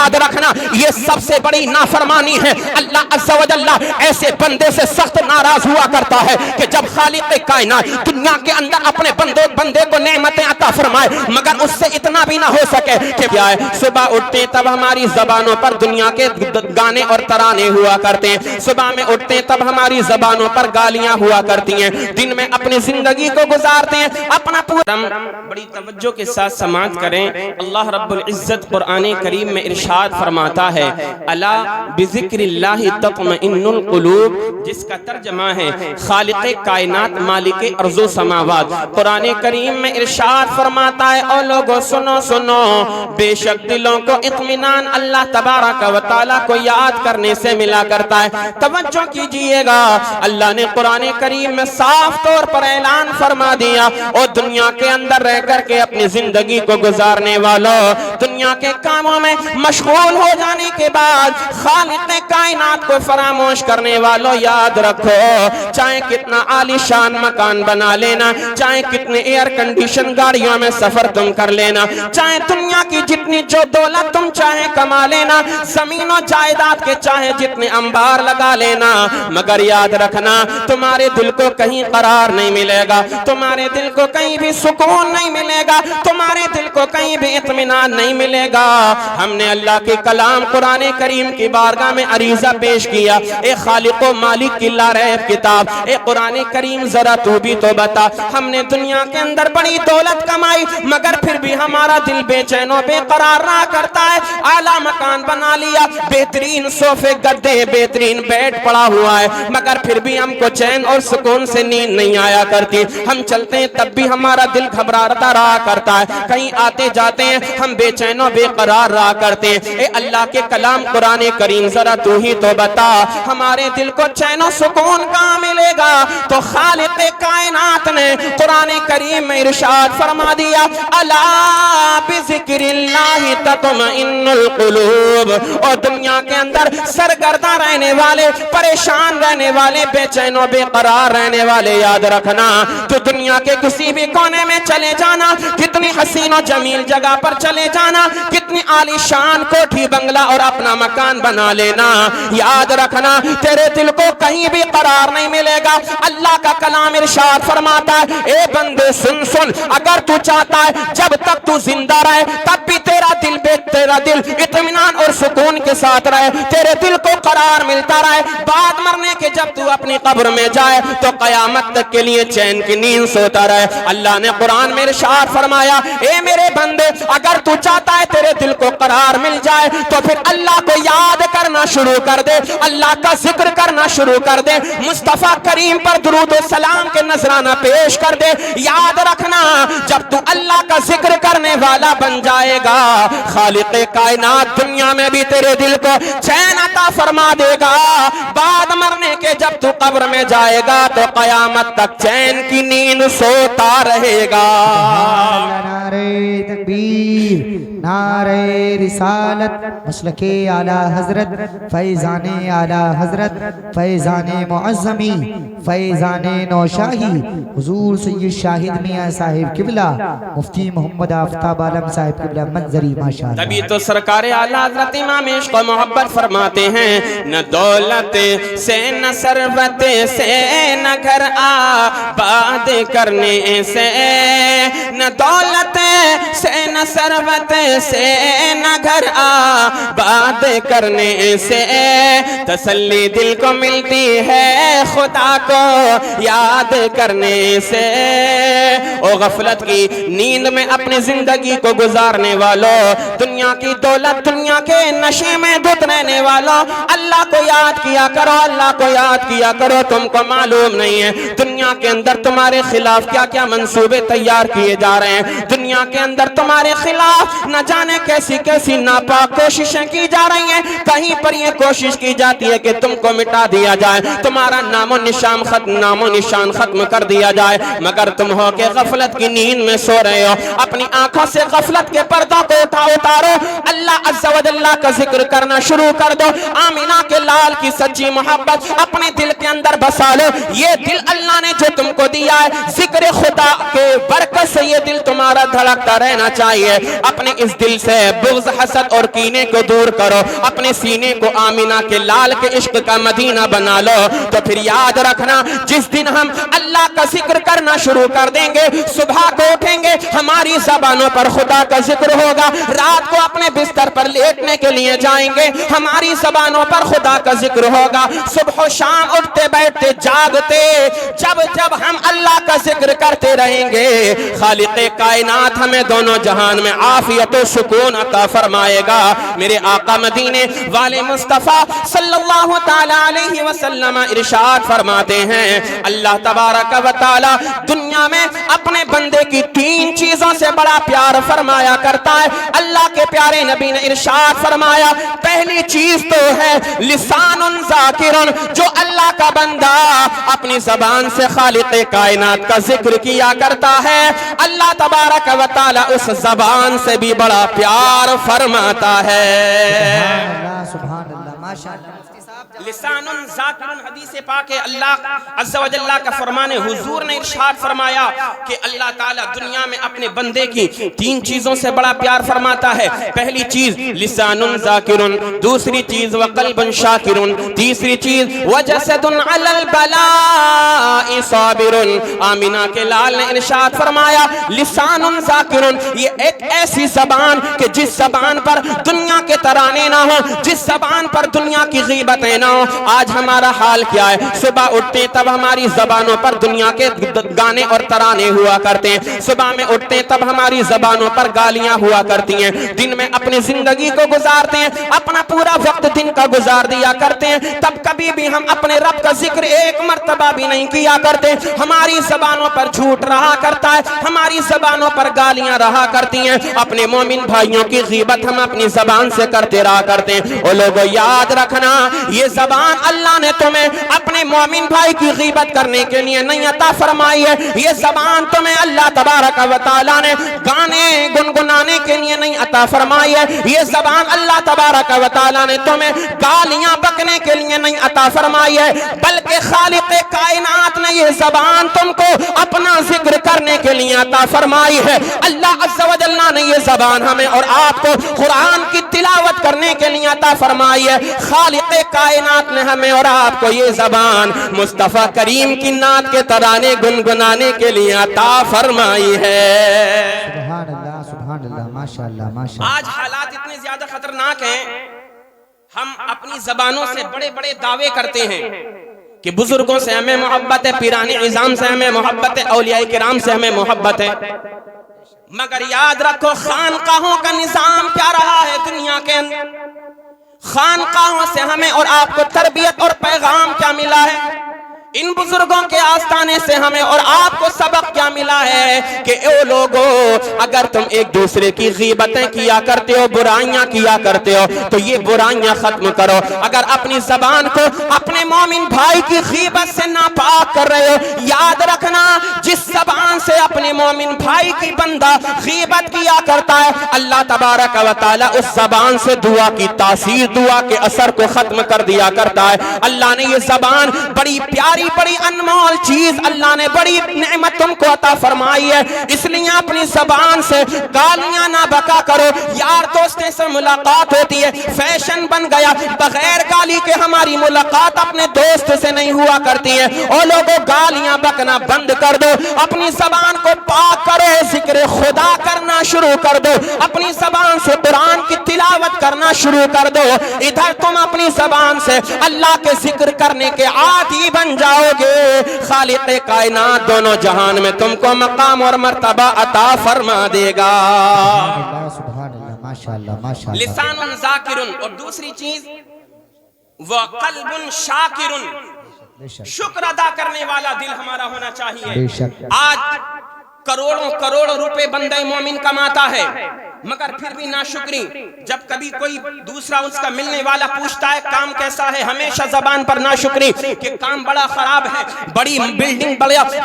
یاد رکھنا یہ سب سے بڑی نافرمانی ہے. اللہ عز و جل ایسے بندے سے سخت ناراض ہوا کرتا ہے کہ جب خالق کائنات دنیا کے اندر اپنے بندے کو نعمتیں عطا فرمائے مگر اس سے اتنا بھی نہ ہو سکے کہ کیا ہے صبح اٹھتے تب ہماری زبانوں پر دنیا کے گانے اور ترانے ہوا کرتے ہیں. صبح میں اٹھتے تب ہماری زبانوں پر گالیاں ہوا کرتی ہیں. دن میں اپنی زندگی کو گزارتے ہیں اپنا پورا. بڑی توجہ کے ساتھ سماعت کریں. اللہ رب العزت قرآن کریم میں ارشاد فرماتا ہے الا بذکر اللہ تطمئن القلوب، جس کا ترجمہ ہے خالق کائنات مالک ارض و سماوات. قرآن کریم میں ارشاد فرماتا ہے او لوگو سنو سنو، بے شک دلوں کو اطمینان اللہ تبارک و تعالیٰ کو یاد کرنے سے ملا کرتا ہے. توجہ کیجئے گا، اللہ نے قرآن کریم میں صاف طور پر اعلان فرما دیا اور دنیا کے اندر رہ کر کے اپنی زندگی کو گزارنے والوں، دنیا کے کاموں میں مشغول ہو جانے کے بعد خالق کائنات کو فراموش کرنے والوں، یاد رکھو چاہے کتنا عالی شان مکان بنا لینا، چاہے کتنے ایئر کنڈیشن گاڑیوں میں سفر تم کر لینا، چاہے دنیا کی جتنی جو دولت تم چاہے کما لینا، زمین و جائیداد کے چاہے جتنے انبار لگا لینا، مگر یاد رکھنا تمہارے دل کو کہیں قرار نہیں ملے گا، تمہارے دل کو کہیں بھی سکون نہیں ملے گا، تمہارے دل کو کہیں بھی اطمینان نہیں ملے گا. ہم نے اللہ کے کلام قرآن کریم کی بارگاہ میں عریضہ پیش کیا، اے خالق و مالک کی لاریب کتاب، اے قرآن کریم ذرا تو بھی تو بتا، ہم نے دنیا کے اندر بڑی دولت کمائی مگر پھر بھی ہمارا دل بے چین و بے قرار رہا کرتا ہے. اعلیٰ مکان بنا لیا، بہترین صوفے گدے بہترین بیڈ پڑا ہوا ہے مگر پھر بھی ہم کو چین اور سکون سے نیند نہیں آیا کرتی. ہم چلتے ہیں تب بھی ہمارا دل گھبراتا رہا کرتا ہے، کہیں آتے جاتے ہیں ہم بے چین و بے قرار رہا کرتے ہیں. اے اللہ کے کلام قرآن کریم ذرا تو ہی تو بتا ہمارے دل کو چین و سکون کہاں ملے گا؟ تو خالق کائنات نے قرآن کریم میں ارشاد فرما دیا الا بذکر اللہ تطمئن القلوب. اور دنیا کے اندر سرگرداں رہنے والے، پریشان رہنے والے، بے چین و بے قرار رہنے والے، یاد رکھنا تو دنیا کے کسی بھی کونے میں چلے جانا، کتنی حسین و جمیل جگہ پر چلے جانا، کتنی عالی شان کوٹھی بنگلہ اور اپنا مکان بنا لینا، یاد رکھنا تیرے دل کو کہیں بھی قرار نہیں ملے گا. اللہ کا کلام ارشاد فرماتا ہے اے بندے سن سن، اگر تو چاہتا ہے جب تک تو زندہ رہے تب بھی تیرا دل اطمینان اور سکون کے ساتھ رہے، تیرے دل کو قرار ملتا رہے، بعد مرنے کے جب تو اپنی قبر میں جائے تو قیامت تک کے لیے چین کی نیند سوتا رہے. اللہ نے قرآن میں ارشاد فرمایا اے میرے بندے اگر تو چاہتا ہے تیرے دل کو قرار مل جائے تو پھر اللہ کو یاد کرنا شروع کر دے، اللہ کا ذکر کرنا شروع کر دے، مصطفیٰ کریم پر درود و سلام کے نذرانہ پیش کر دے. یاد رکھنا جب تو اللہ کا ذکر کرنے والا بن جائے گا خالق کائنات دنیا میں بھی تیرے دل کو چین عطا فرما دے گا. بعد مرنے کے جب تو قبر میں جائے گا تو قیامت تک چین کی نیند سوتا رہے گا. نعرہ تکبیر، نعرہ رسالت، مسلک اعلی حضرت فیضان اعلی حضرت فیضان معظمی فیضان نوشاہی حضور سید شاہد میاں صاحب قبلہ مفتی محمد آفتاب عالم صاحب قبلہ منظری ماشاءاللہ. تبھی تو سرکار اعلی حضرت امام عشق و محبت فرماتے ہیں نہ دولت سے نہ ثروت سے نہ گھر آباد کرنے سے، نہ دولت سے نہ ثروت سے نہ گھر آباد کرنے سے، تسلی دل کو ملتی ہے خدا کو یاد کرنے سے. او غفلت کی نیند میں اپنی زندگی کو گزارنے والوں، دنیا کی دولت دنیا کے نشے میں دھت رہنے والوں، اللہ کو یاد کیا کرو، اللہ کو یاد کیا کرو. تم کو معلوم نہیں ہے دنیا کے اندر تمہارے خلاف کیا کیا منصوبے تیار کیے جا رہے ہیں، دنیا کے اندر تمہارے خلاف نہ جانے کیسی کیسی ناپاک کوششیں کی جا رہی ہیں. کہیں پر یہ کوشش کی جاتی ہے کہ تم کو مٹا دیا جائے، تمہارا نام و نشان ختم کر دیا جائے، مگر تم ہو کہ غفلت کی نیند میں سو رہے ہو. اپنی آنکھوں سے غفلت کے پردہ کو اتارو، اللہ عز و جل کا ذکر کرنا شروع کر دو. آمینہ کے لال کی سچی محبت اپنے دل کے اندر بسا لو. یہ دل اللہ نے جو تم کو دیا ہے, ذکر خدا کے برکت سے یہ دل تمہارا دھڑکتا رہنا چاہیے. اپنے اس دل سے بغض, حسد اور کینے کو دور کرو. اپنے سینے کو آمینہ کے لال کے عشق کا مدینہ بنا لو. تو پھر یاد رکھنا, جس دن ہم اللہ کا ذکر کرنا شروع کر دیں گے, صبح کو اٹھیں گے ہماری زبانوں پر خدا کا ذکر ہوگا. رات کو اپنے بستر پر لیٹنے کے لیے جائیں گے, ہماری زبانوں پر خدا کا ذکر ہوگا. صبح و شام اٹھتے بیٹھتے جاگتے جب ہم اللہ کا ذکر کرتے رہیں گے, خالق کائنات ہمیں دونوں جہان میں عافیت و سکون عطا فرمائے گا. میرے آقا مدینے والے مصطفیٰ صلی اللہ تعالی علیہ وسلم ارشاد فرماتے ہیں, اللہ تبارک و تعالی دنیا میں اپنے بندے کی 3 چیزوں سے بڑا پیار فرمایا کرتا ہے. اللہ کے پیارے نبی نے ارشاد فرمایا, پہلی چیز تو ہے لسان ذاکر, جو اللہ کا بندہ اپنی زبان سے خالق کائنات کا ذکر کیا کرتا ہے, اللہ تبارک و تعالی اس زبان سے بھی بڑا پیار فرماتا ہے. سبحان اللہ, ماشاءاللہ. لسان ذاکر, حدیث پاک ہے, اللہ عز و جل کا فرمان, حضور نے ارشاد فرمایا کہ اللہ تعالیٰ دنیا میں اپنے بندے کی 3 چیزوں سے بڑا پیار فرماتا ہے. پہلی چیز لسان ذاکر, دوسری چیز وقلب شاکر, تیسری چیز وجسد علی البلاء صابر. آمینہ کے لال نے ارشاد فرمایا, لسان ذاکر یہ ایک ایسی زبان کہ جس زبان پر دنیا کے ترانے نہ ہو, جس زبان پر دنیا کی غیبتیں نہ ہو. آج ہمارا حال کیا ہے, صبح اٹھتے تب ہماری زبانوں پر دنیا کے گانے اور ترانے ہوا کرتے ہیں. صبح میں اٹھتے تب ہماری زبانوں پر گالیاں ہوا کرتی ہیں. دن میں اپنی زندگی کو گزارتے ہیں, اپنا پورا وقت دن کا گزار دیا کرتے ہیں, تب کبھی بھی ہم اپنے رب کا ذکر ایک مرتبہ بھی نہیں کیا کرتے. ہماری زبانوں پر جھوٹ رہا کرتا ہے, ہماری زبانوں پر گالیاں رہا کرتی ہیں. اپنے مومن بھائیوں کی غیبت ہم اپنی زبان سے کرتے رہا کرتے ہیں. اور لوگوں یاد رکھنا, یہ زبان اللہ نے تمہیں اپنے مومن بھائی کی غیبت کرنے کے لیے نہیں عطا فرمائی ہے. یہ زبان تمہیں اللہ تبارک و تعالیٰ نے گانے گنگنانے کے لیے نہیں عطا فرمائی ہے. یہ زبان اللہ تبارک و تعالیٰ نے تمہیں گالیاں بکنے کے لیے نہیں عطا فرمائی ہے, بلکہ خالق کائنات نے یہ زبان تم کو اپنا ذکر کرنے کے لیے عطا فرمائی ہے. اللہ عز و جل نے یہ زبان ہمیں اور آپ کو قرآن کی تلاوت کرنے کے لیے عطا فرمائی ہے. خالق کائنات نے ہمیں اور آپ کو یہ زبان مصطفیٰ کریم کی نعت کے ترانے گنگنانے کے لیے عطا فرمائی ہے. سبحان اللہ, سبحان اللہ, ماشاءاللہ, ماشاءاللہ. آج حالات اتنے زیادہ خطرناک ہیں, ہم اپنی زبانوں سے بڑے بڑے دعوے کرتے ہیں کہ بزرگوں سے ہمیں محبت ہے, پیران عظام سے ہمیں محبت ہے, اولیاء کرام سے ہمیں محبت ہے. مگر یاد رکھو خانقاہوں کا نظام کیا رہا ہے دنیا کے اندر, خانقاہوں سے ہمیں اور آپ کو تربیت اور پیغام کیا ملا ہے, ان بزرگوں کے آستانے سے ہمیں اور آپ کو سبق کیا ملا ہے کہ اے لوگو, اگر تم ایک دوسرے کی غیبتیں کیا کرتے ہو, برائیاں کیا کرتے ہو, تو یہ برائیاں ختم کرو. اگر اپنی زبان کو اپنے مومن بھائی کی غیبت سے ناپاک کر رہے ہو, یاد رکھنا جس زبان سے اپنے مومن بھائی کی بندہ غیبت کیا کرتا ہے, اللہ تبارک و تعالی اس زبان سے دعا کی تاثیر, دعا کے اثر کو ختم کر دیا کرتا ہے. اللہ نے یہ زبان بڑی پیاری, بڑی انمول چیز, اللہ نے بڑی نعمت تم کو عطا فرمائی ہے, اس لیے اپنی زبان سے گالیاں نہ بکا کرو. یار دوستوں سے ملاقات ہوتی ہے, فیشن بن گیا بغیر گالی کے ہماری ملاقات اپنے دوست سے نہیں ہوا کرتی ہے. اور لوگوں گالیاں بکنا بند کر دو, اپنی زبان کو پاک کرو, ذکر خدا کرنا شروع کر دو, اپنی زبان سے قرآن کی تلاوت کرنا شروع کر دو. ادھر تم اپنی زبان سے اللہ کے ذکر کرنے کے عادی بن جاؤ گے, خالق کائنات دونوں جہان میں تم کو مقام اور مرتبہ عطا فرما دے گا. سبحان اللہ, ماشاءاللہ, ماشاءاللہ. لسان ذاکر, اور دوسری چیز وقلب شاکر, شکر ادا کرنے والا دل ہمارا ہونا چاہیے. آج کروڑوں کروڑ روپے بندہ مومن کماتا ہے, مگر پھر بھی ناشکری. جب کبھی کوئی دوسرا اس کا ملنے والا پوچھتا ہے کام کیسا ہے, ہمیشہ زبان پر ناشکری کہ کام بڑا خراب ہے, بڑی بلڈنگ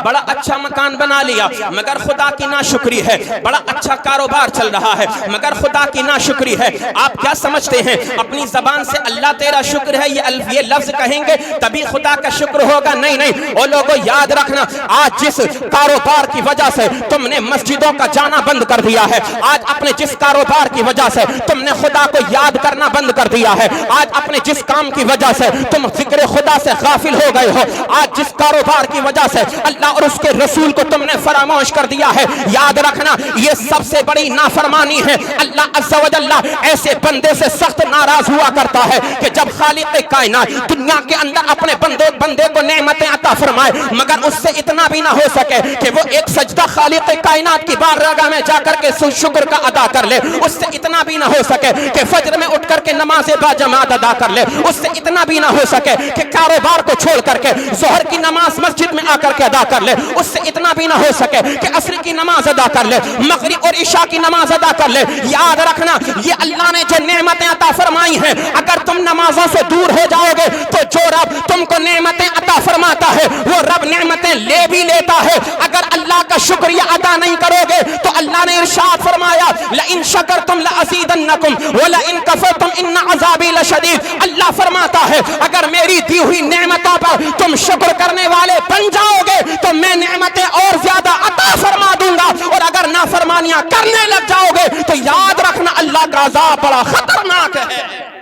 بڑا اچھا مکان بنا لیا مگر خدا کی ناشکری ہے, بڑا اچھا کاروبار چل رہا ہے مگر خدا کی ناشکری ہے. آپ کیا سمجھتے ہیں اپنی زبان سے اللہ تیرا شکر ہے یہ لفظ کہیں گے تبھی خدا کا شکر ہوگا؟ نہیں نہیں. وہ لوگوں یاد رکھنا, آج جس کاروبار کی وجہ سے تم نے مسجدوں کا جانا بند کر دیا ہے, آج اپنے جس کاروبار کی وجہ سے تم نے خدا کو یاد کرنا بند کر دیا ہے, آج اپنے جس کام کی وجہ سے تم ذکر خدا سے غافل ہو گئے ہو, آج جس کاروبار کی وجہ سے اللہ اور اس کے رسول کو تم نے فراموش کر دیا ہے, یاد رکھنا یہ سب سے بڑی نافرمانی ہے. اللہ عز و جل ایسے بندے سے سخت ناراض ہوا کرتا ہے کہ جب خالق کائنات دنیا کے اندر اپنے بندے کو نعمتیں عطا فرمائے مگر اس سے اتنا بھی نہ ہو سکے کہ وہ ایک سجدہ خالق کائنات کی بارگاہ میں جا کر کے شکر کا ادا کر لے, اس سے اتنا بھی نہ ہو سکے کہ فجر میں اٹھ کر کے نماز با جماعت ادا کر لے, اس سے اتنا بھی نہ ہو سکے کہ کاروبار کو چھوڑ کر کے ظہر کی نماز مسجد میں آ کر کے ادا کر لے, اس سے اتنا بھی نہ ہو سکے کہ عصر کی نماز ادا کر لے, مغرب اور عشاء کی نماز ادا کر لے. یاد رکھنا یہ اللہ نے جو نعمتیں عطا فرمائی ہیں اگر تم نمازوں سے دور ہو جاؤ گے تو جو رب تم کو نعمتیں عطا فرماتا ہے وہ رب نعمتیں لے بھی لیتا ہے. اگر اللہ کا شکریہ ادا نہیں کرو گے تو اللہ نے ارشاد فرمایا لئن شکرتم لازیدنکم ولئن کفرتم ان عذابی لشدید. اللہ فرماتا ہے اگر میری دی ہوئی نعمتوں پر تم شکر کرنے والے بن جاؤ گے تو میں نعمتیں اور زیادہ عطا فرما دوں گا, اور اگر نافرمانیاں کرنے لگ جاؤ گے تو یاد رکھنا اللہ کا عذاب بڑا خطرناک ہے.